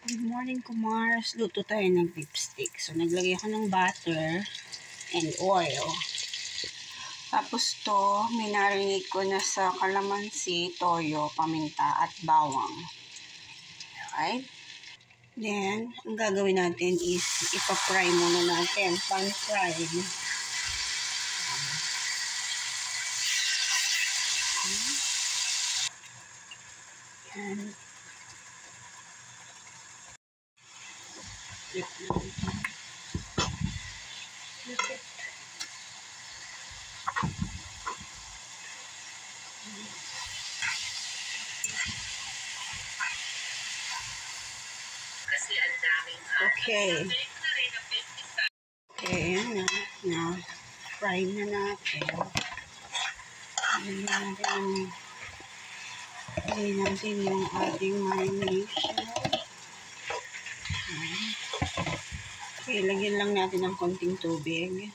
Good morning, Kumars. Luto tayo ng beef steak. So, naglagay ako ng butter and oil. Tapos to, minarinate ko na sa kalamansi, toyo, paminta, at bawang. Alright? Then, ang gagawin natin is ipapry muna natin. Pan-fried. Yan. Flip natin. Flip it. Okay. Okay, yan na. Now, fry na natin. Lagyan natin yung ating marination. Okay, lagyan lang natin ng konting tubig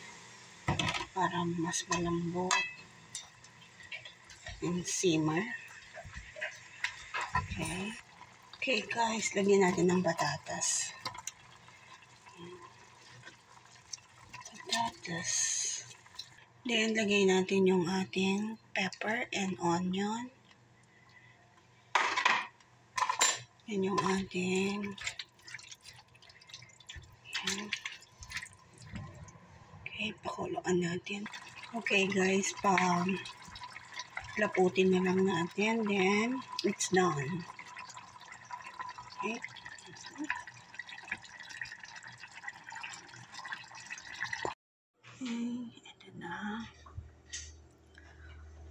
para mas malambot and simmer. Okay. Okay guys, lagyan natin ng batatas. Then, lagay natin yung ating pepper and onion. Yan yung ating yan. Okay, pakuluan natin. Okay guys, laputin na lang natin. Then, it's done. Okay. Okay, ito na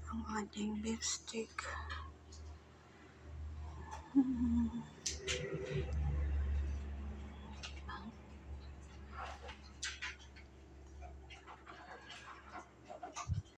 ang ating beef steak.